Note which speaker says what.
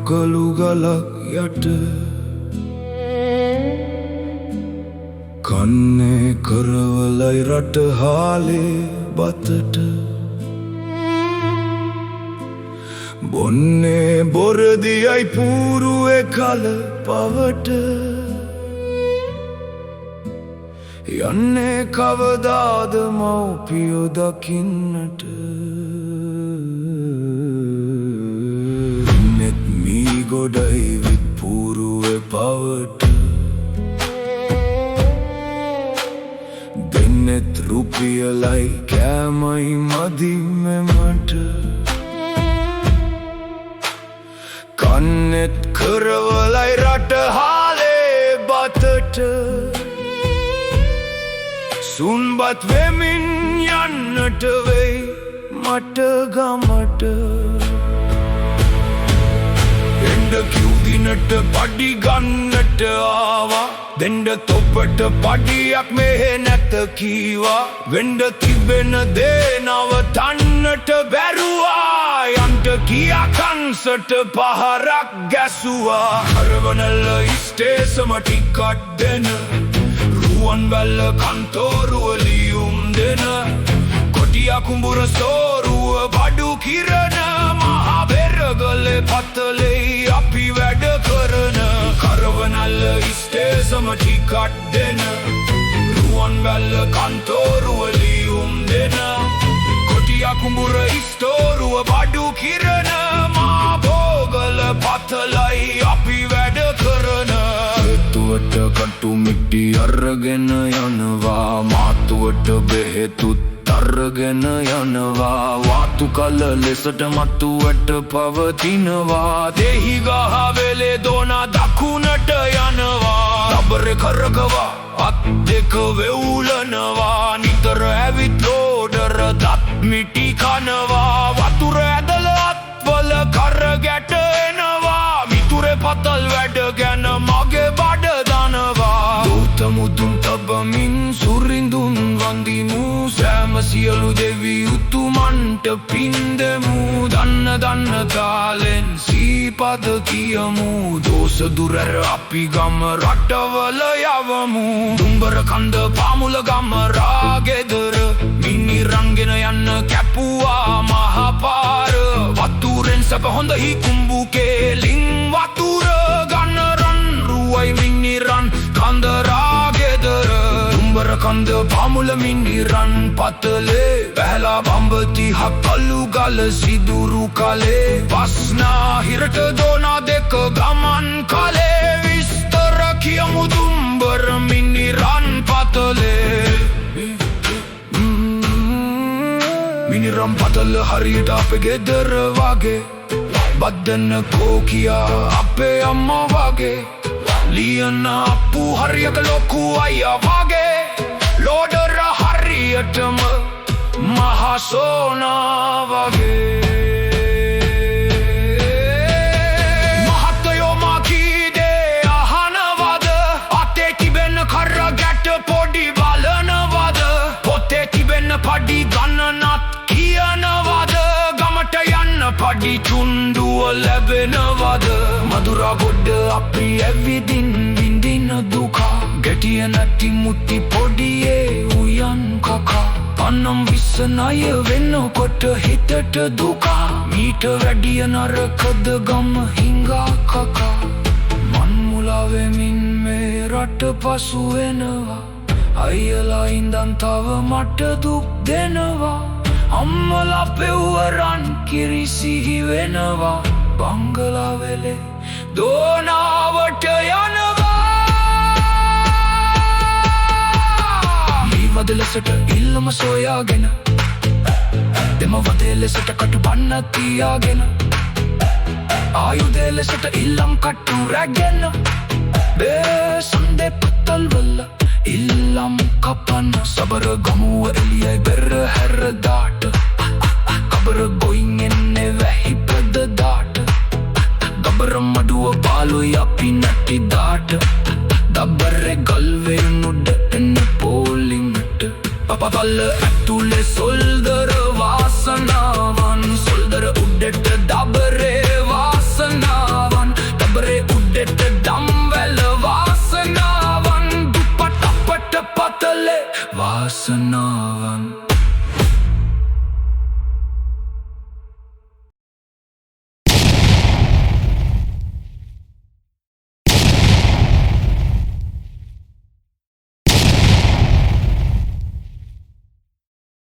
Speaker 1: කළු ගලක් යට කන්නේ කරවලයි රට හාලේ බතට බොන්නේ බොරදියයි පූරුවේ කල පවට යන්නේ කවදාද මව්පියෝ දකින්නට නෙත් මී ගොඩයි විත් පූරුවේ පවට දෙන්නෙත් රුපියලයි කෑමයි මදිමෙමට කන්නෙත් කරවලයි රට හාලේ බතට සුන්බත් වෙමින් යන්නට වෙයි මට ගමට එන්ඩ කිව්දිනට පඩි ගන්නට ආවා දෙන්ඩ තොපට පඩියක් මෙහෙ නැත කීවා වෙන්ඩ තිබෙන දේ නවතන්නට බැරුවා යන්ට කියා කන්සට පහරක් ගැසුවා හරවනල්ල ඉස්ටේසම ටිකට් දෙන රුවන්වැල්ල කන්තෝරුව ලියුම් දෙන කොටියා කුඹුර සෝරුව බඩු කිරණ මහා බෙරගලේ පතලෙයි අපි වැඩ කරන කරවනල්ල ඉස්ටේසම ටිකට් දෙන රුවන්වැල්ල කන්තෝරුව ලියුම් දෙන කොටියා කුඹුර ඉස්තෝරුව බඩු කිරණ මහා බෝගල පතලයි අපි වැඩ කරන තුවට කටු මිටි අරගෙන යනවා මාතුවට බෙහෙතුත් අරගෙන යනවා වාතු කල ලෙසට මතුවට පවතිනවා දෙහි ගහ වෙලේ දෝනා දකුණට යනවා රබරේ කරකවා අත් දෙක වෙවුලනවා නිතර ඇවිත් ලෝඩර දත් මිටි කනවා වතුර ඇදල අත්වල කර ගැට එනවා මිතුරේ පතල් වැඩ ගැන මගේ බඩ දනවා දෝතමුතුන් තබමින් සුරිඳුන් වන්දිමු සෑම සියලු දෙවි උතුමන්ට පින්දෙමු දන්න තාලෙන් සීපද කියමු දෝස දුරර අපි ගම රටවල යවමු දුම්බර කන්ද පාමුල ගම රාගෙදර මිනි රංගෙන යන්න කැපුවා මහපාර වතුරෙන් සැප හොඳ හි කුඹු කේලින් වතුර ගන්න රන් රුවයි මිනි රන් කන්ද රාගෙදර දුම්බර කන්ද පාමුල මිනි රන් පතලේ පැහැලා බම්බති හක්කලු ගල සිදුරු කලේ වස්නා හිරට දෝනා දෙක ගමන් කලේ විස්තර කියමු දුම්බර මිනි රන් පතලේ මිනි රන් පතල හරියට අපේ ගෙදර වගේ බද්දන්න කෝකියා අපේ අම්මා වගේ ලියන අප්පු හරියක ලොකු අයියා වගේ ලෝඩර හරියටම මහා සෝනා වගේ මහත්තයෝ මා කී දේ අහනවද අතේ තිබෙන කර ගැට පොඩි බලනවද පොතේ තිබෙන පඩි ගණනත් කියනවද ගමට යන්න පඩි චුන්ඩුව ලැබෙනවද මදුරා ගොඩ අපි ඇවිදින් විඳින දුකා ගැටිය නැති මුට්ටි පොඩියේ උයන් කකා පන්නම් විස්ස ණය වෙනකොට හිතට දුකා මීට වැඩිය නරකද ගම හිඟා කකා මන් මුලා වෙමින් මේ රට පසු වෙනවා අයියලා ඉඳන් තව මට දුක් දෙනවා අම්මලා පෙව්වරන් කිරි සිහි වෙනවා බංගලා වෙලේ දෝනාවට යනවා මීවද ලෙසට ඉල්ලම සොයාගෙන දෙමවදේ ලෙසට කටු පන්න තියාගෙන ආයුධේ ලෙසට ඉල්ලම් කටු රැගෙන බේසන්දේ පත්තල් වල ඉල්ලම් කපන්න සබර ගමුව එළියයි බෙර හැර දාට කබර ගොයින් එන්නේ වැහි පෙද දාට ගබර මඩුව පාලුයි අපි නැටි දාට දබරේ ගල් වෙනුඩ එන්න පෝලිමට පපපල්ල ඇතුලේ සොල්දර වාසනාවන් සොල්දර උඩට දබරේ වාසනාවන් වාසනාවන්